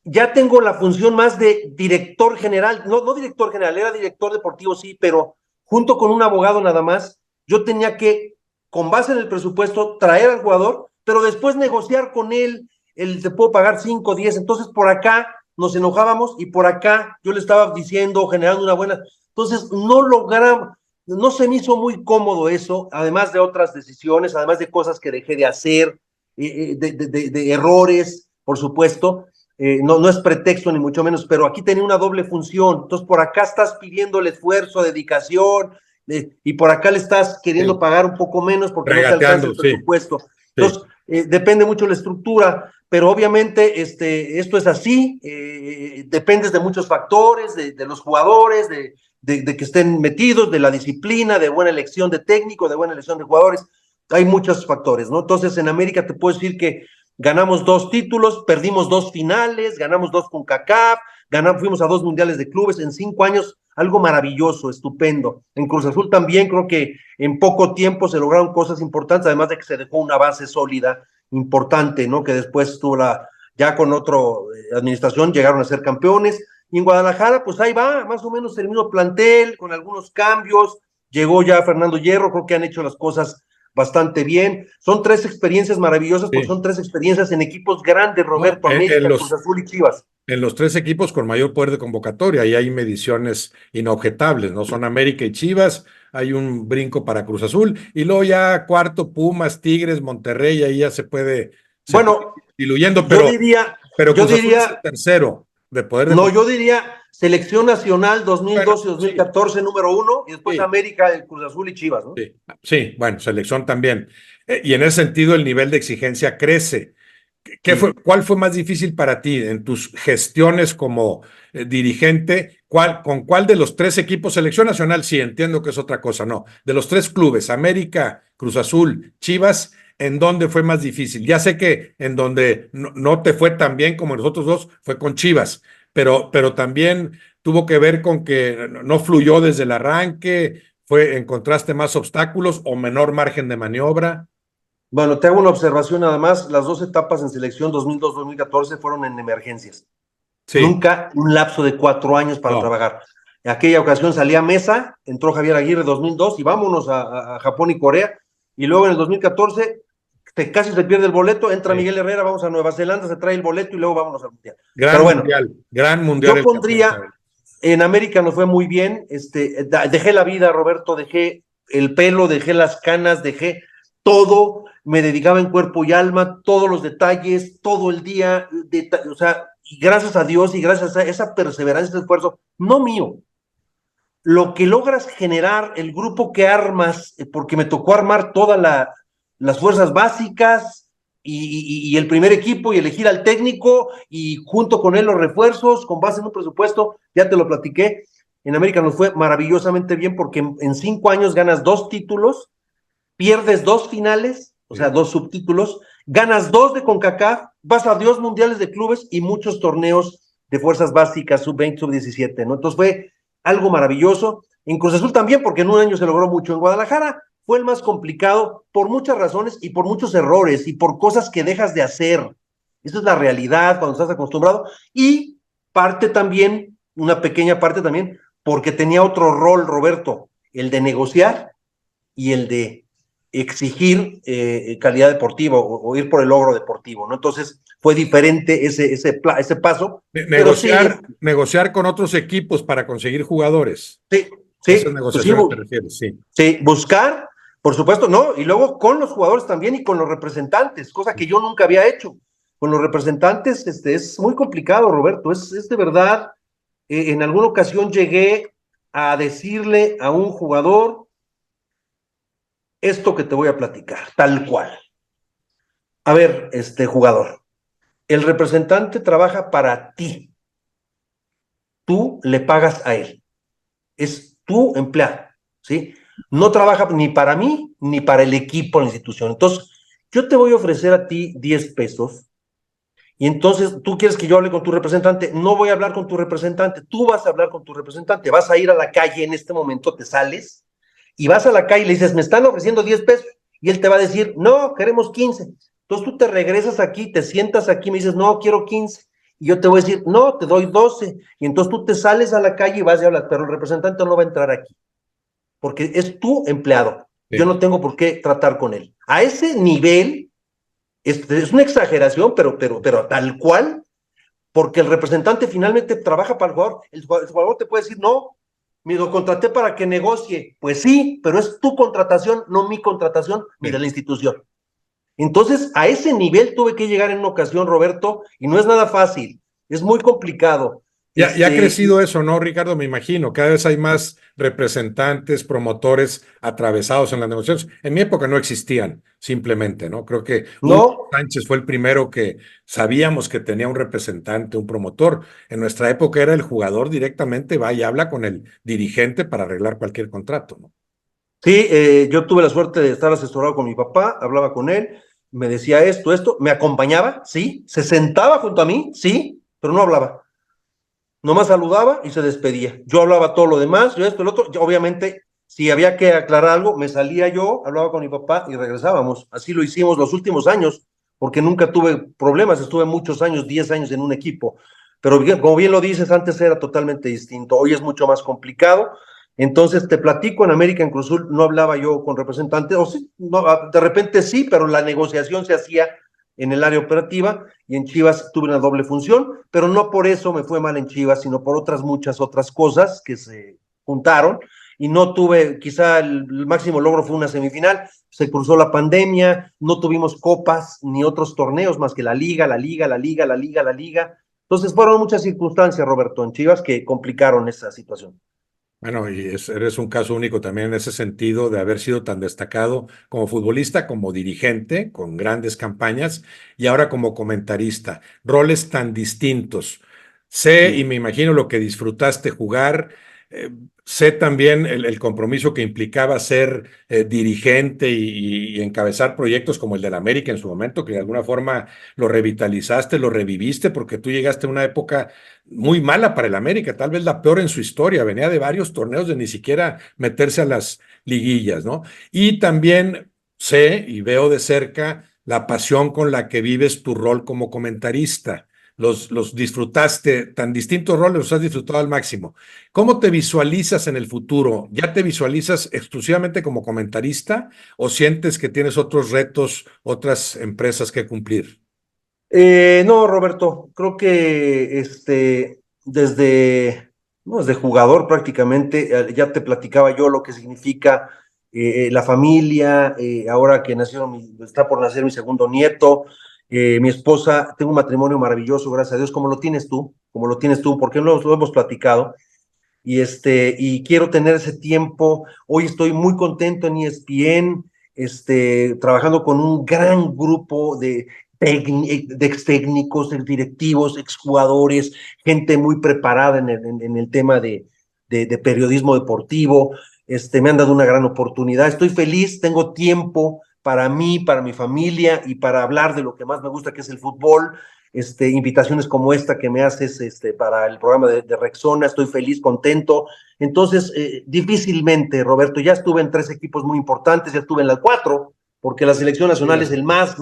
Speaker 2: ya tengo la función más de director general, no, no director general, era director deportivo, sí, pero junto con un abogado nada más, yo tenía que, con base en el presupuesto, traer al jugador, pero después negociar con él, te puedo pagar 5, 10, entonces por acá nos enojábamos y por acá yo le estaba diciendo, generando una buena, entonces no logramos, no se me hizo muy cómodo eso, además de otras decisiones, además de cosas que dejé de hacer, de errores, por supuesto, no, no es pretexto ni mucho menos, pero aquí tenía una doble función. Entonces, por acá estás pidiendo el esfuerzo, dedicación, y por acá le estás queriendo
Speaker 1: Sí.
Speaker 2: pagar un poco menos porque no te alcanza
Speaker 1: Regateando,
Speaker 2: el
Speaker 1: sí,
Speaker 2: presupuesto.
Speaker 1: sí.
Speaker 2: Entonces, depende mucho la estructura, pero obviamente esto es así, dependes de muchos factores, de los jugadores, de que estén metidos, de la disciplina, de buena elección de técnico, de buena elección de jugadores. Hay muchos factores, ¿no? Entonces, en América te puedo decir que ganamos 2 títulos, perdimos 2 finales, ganamos 2 con CACAF, fuimos a 2 mundiales de clubes en 5 años, algo maravilloso, estupendo. En Cruz Azul también creo que en poco tiempo se lograron cosas importantes, además de que se dejó una base sólida, importante, ¿no? Que después tuvo ya con otra administración llegaron a ser campeones. Y en Guadalajara, pues ahí va, más o menos el mismo plantel, con algunos cambios. Llegó ya Fernando Hierro, creo que han hecho las cosas bastante bien. Son 3 experiencias maravillosas porque
Speaker 1: Sí.
Speaker 2: son 3 experiencias en equipos grandes,
Speaker 1: No,
Speaker 2: Roberto, América, Cruz Azul y Chivas.
Speaker 1: en los 3 equipos con mayor poder de convocatoria y hay mediciones inobjetables, ¿no? Son América y Chivas, hay un brinco para Cruz Azul y luego ya cuarto Pumas, Tigres, Monterrey, ahí ya se puede
Speaker 2: Bueno,
Speaker 1: ir diluyendo,
Speaker 2: yo diría,
Speaker 1: pero
Speaker 2: yo
Speaker 1: Cruz Azul es el
Speaker 2: diría,
Speaker 1: tercero de poder de
Speaker 2: no, yo diría Selección Nacional
Speaker 1: bueno,
Speaker 2: 2012 y
Speaker 1: sí,
Speaker 2: 2014 número 1 y después
Speaker 1: sí,
Speaker 2: América, el Cruz Azul y Chivas, ¿no?
Speaker 1: sí, sí, bueno, selección también. Y en ese sentido el nivel de exigencia crece.
Speaker 2: Sí.
Speaker 1: ¿Cuál fue más difícil para ti en tus gestiones como dirigente? ¿Con cuál de los 3 equipos? Selección Nacional, sí, entiendo que es otra cosa, no. De los 3 clubes, América, Cruz Azul, Chivas, ¿en dónde fue más difícil? Ya sé que en donde no te fue tan bien como en los otros dos fue con Chivas, pero también tuvo que ver con que no fluyó desde el arranque, encontraste más obstáculos o menor margen de maniobra.
Speaker 2: Bueno, te hago una observación nada más. Las 2 etapas en selección 2002-2014 fueron en emergencias.
Speaker 1: Sí,
Speaker 2: Nunca un lapso de 4 años para
Speaker 1: no,
Speaker 2: trabajar. En aquella ocasión salía Mesa, entró Javier Aguirre 2002 y vámonos a Japón y Corea. Y luego en el 2014 casi se pierde el boleto, entra
Speaker 1: sí.
Speaker 2: Miguel Herrera, vamos a Nueva Zelanda, se trae el boleto y luego vámonos al Mundial. Pero bueno,
Speaker 1: Gran mundial
Speaker 2: yo
Speaker 1: el que apunta
Speaker 2: pondría,
Speaker 1: él.
Speaker 2: en América nos fue muy bien, dejé la vida, Roberto, dejé el pelo, dejé las canas, dejé todo, me dedicaba en cuerpo y alma, todos los detalles, todo el día, o sea, y gracias a Dios y gracias a esa perseverancia, ese esfuerzo, no mío, lo que logras generar, el grupo que armas, porque me tocó armar todas las fuerzas básicas y el primer equipo y elegir al técnico y junto con él los refuerzos con base en un presupuesto, ya te lo platiqué, en América nos fue maravillosamente bien porque en 5 años ganas 2 títulos, pierdes 2 finales, o sea,
Speaker 1: Sí.
Speaker 2: 2 subtítulos, ganas 2 de CONCACAF, vas a 2 mundiales de clubes y muchos torneos de fuerzas básicas, sub-20, sub-17, ¿no? Entonces fue algo maravilloso. En Cruz Azul también, porque en un año se logró mucho. En Guadalajara fue el más complicado por muchas razones y por muchos errores y por cosas que dejas de hacer. Esa es la realidad cuando estás acostumbrado. Y parte también, una pequeña parte también, porque tenía otro rol, Roberto, el de negociar y el de exigir calidad deportiva o ir por el logro deportivo, ¿no? Entonces fue diferente ese paso, pero sí,
Speaker 1: Negociar con otros equipos para conseguir jugadores.
Speaker 2: sí,
Speaker 1: Esas
Speaker 2: sí, pues sí,
Speaker 1: negociaciones te refieres, sí.
Speaker 2: sí, buscar, por supuesto, ¿no? Y luego con los jugadores también y con los representantes, cosa que yo nunca había hecho. Con los representantes es muy complicado, Roberto, es de verdad, en alguna ocasión llegué a decirle a un jugador esto que te voy a platicar, tal cual. A ver, jugador, el representante trabaja para ti, tú le pagas a él, es tu empleado, ¿sí? No trabaja ni para mí ni para el equipo, la institución. Entonces, yo te voy a ofrecer a ti 10 pesos y entonces tú quieres que yo hable con tu representante. No voy a hablar con tu representante, tú vas a hablar con tu representante. Vas a ir a la calle en este momento, te sales y vas a la calle y le dices, me están ofreciendo 10 pesos. Y él te va a decir, no, queremos 15. Entonces tú te regresas aquí, te sientas aquí, me dices, no, quiero 15. Y yo te voy a decir, no, te doy 12. Y entonces tú te sales a la calle y vas y hablas, pero el representante no va a entrar aquí, porque es tu empleado. Yo
Speaker 1: Sí.
Speaker 2: no tengo por qué tratar con él. A ese nivel, es una exageración, pero tal cual, porque el representante finalmente trabaja para el jugador. El jugador te puede decir, no, me lo contraté para que negocie. Pues sí, pero es tu contratación, no mi contratación, ni de
Speaker 1: Sí.
Speaker 2: la institución. Entonces, a ese nivel tuve que llegar en una ocasión, Roberto, y no es nada fácil, es muy complicado.
Speaker 1: Ya ha crecido eso, ¿no, Ricardo? Me imagino. Cada vez hay más representantes, promotores atravesados en las negociaciones. En mi época no existían, simplemente, ¿no? Creo que Hugo
Speaker 2: No,
Speaker 1: Sánchez fue el primero que sabíamos que tenía un representante, un promotor. En nuestra época era el jugador directamente, va y habla con el dirigente para arreglar cualquier contrato, ¿no?
Speaker 2: sí, yo tuve la suerte de estar asesorado con mi papá, hablaba con él, me decía esto, me acompañaba, sí, se sentaba junto a mí, sí, pero no hablaba. Nomás saludaba y se despedía. Yo hablaba todo lo demás, yo esto, el otro. Yo, obviamente, si había que aclarar algo, me salía yo, hablaba con mi papá y regresábamos. Así lo hicimos los últimos años, porque nunca tuve problemas, estuve muchos años, 10 años en un equipo. Pero como bien lo dices, antes era totalmente distinto, hoy es mucho más complicado. Entonces, te platico, en América, en Cruz Azul, no hablaba yo con representantes, o sí, no, de repente sí, pero la negociación se hacía en el área operativa y en Chivas tuve una doble función, pero no por eso me fue mal en Chivas, sino por otras muchas otras cosas que se juntaron y no tuve, quizá el máximo logro fue una semifinal, se cruzó la pandemia, no tuvimos copas ni otros torneos más que la liga, la liga, la liga, la liga, la liga. Entonces fueron muchas circunstancias, Roberto, en Chivas que complicaron esa situación.
Speaker 1: Bueno, eres un caso único también en ese sentido de haber sido tan destacado como futbolista, como dirigente, con grandes campañas, y ahora como comentarista. Roles tan distintos. Sé y
Speaker 2: Sí.
Speaker 1: me imagino lo que disfrutaste jugar. eh, Sé también el compromiso que implicaba ser dirigente y encabezar proyectos como el del América en su momento, que de alguna forma lo revitalizaste, lo reviviste, porque tú llegaste a una época muy mala para el América, tal vez la peor en su historia. Venía de varios torneos de ni siquiera meterse a las liguillas, ¿no? Y también sé y veo de cerca la pasión con la que vives tu rol como comentarista. Los disfrutaste, tan distintos roles, los has disfrutado al máximo. ¿Cómo te visualizas en el futuro? ¿Ya te visualizas exclusivamente como comentarista o sientes que tienes otros retos, otras empresas que cumplir?
Speaker 2: No, Roberto, creo que desde, no, desde jugador prácticamente, ya te platicaba yo lo que significa la familia, ahora que está por nacer mi segundo nieto, mi esposa, tengo un matrimonio maravilloso, gracias a Dios, como lo tienes tú, porque lo hemos platicado, y quiero tener ese tiempo. Hoy estoy muy contento en ESPN, trabajando con un gran grupo de ex técnicos, ex directivos, ex jugadores, gente muy preparada en el tema de periodismo deportivo. Me han dado una gran oportunidad. Estoy feliz, tengo tiempo para mí, para mi familia y para hablar de lo que más me gusta, que es el fútbol. Invitaciones como esta que me haces para el programa de Rexona, estoy feliz, contento. Entonces, difícilmente, Roberto, ya estuve en 3 equipos muy importantes, ya estuve en las 4, porque la selección nacional es el más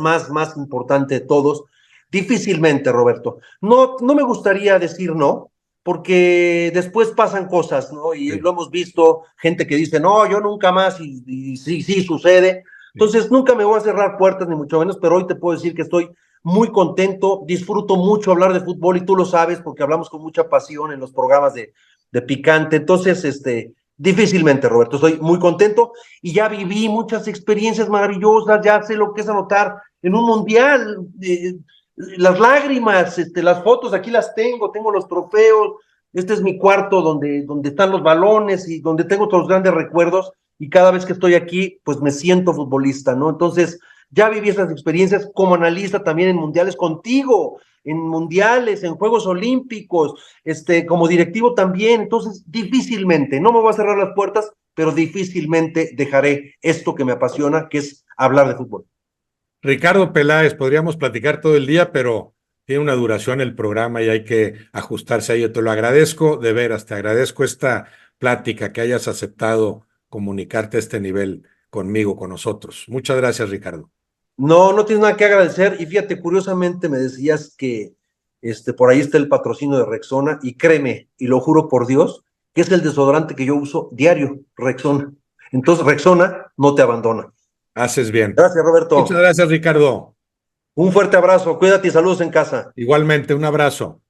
Speaker 2: importante de todos. Difícilmente, Roberto. No, no me gustaría decir no, porque después pasan cosas, ¿no? Y
Speaker 1: Sí,
Speaker 2: lo hemos visto, gente que dice, no, yo nunca más, y sí, sí, sucede.
Speaker 1: sí.
Speaker 2: Entonces, nunca me voy a cerrar puertas, ni mucho menos, pero hoy te puedo decir que estoy muy contento, disfruto mucho hablar de fútbol y tú lo sabes porque hablamos con mucha pasión en los programas de Picante. Entonces, difícilmente, Roberto, estoy muy contento y ya viví muchas experiencias maravillosas, ya sé lo que es anotar en un mundial, las lágrimas, las fotos, aquí las tengo los trofeos, este es mi cuarto donde están los balones y donde tengo otros grandes recuerdos y cada vez que estoy aquí, pues me siento futbolista, ¿no? Entonces, Ya viví esas experiencias como analista también en mundiales contigo, en mundiales, en Juegos Olímpicos, como directivo también. Entonces, difícilmente, no me voy a cerrar las puertas, pero difícilmente dejaré esto que me apasiona, que es hablar de fútbol.
Speaker 1: Ricardo Peláez, podríamos platicar todo el día, pero tiene una duración el programa y hay que ajustarse a ello. Te lo agradezco de veras, te agradezco esta plática, que hayas aceptado comunicarte a este nivel conmigo, con nosotros. Muchas gracias, Ricardo.
Speaker 2: No, no tienes nada que agradecer. Y fíjate, curiosamente me decías que por ahí está el patrocinio de Rexona, y créeme, y lo juro por Dios, que es el desodorante que yo uso diario, Rexona. Entonces, Rexona no te abandona.
Speaker 1: Haces bien.
Speaker 2: Gracias,
Speaker 1: Muchas
Speaker 2: Roberto.
Speaker 1: gracias, Ricardo.
Speaker 2: Un fuerte abrazo, cuídate y saludos en casa.
Speaker 1: Igualmente, un abrazo.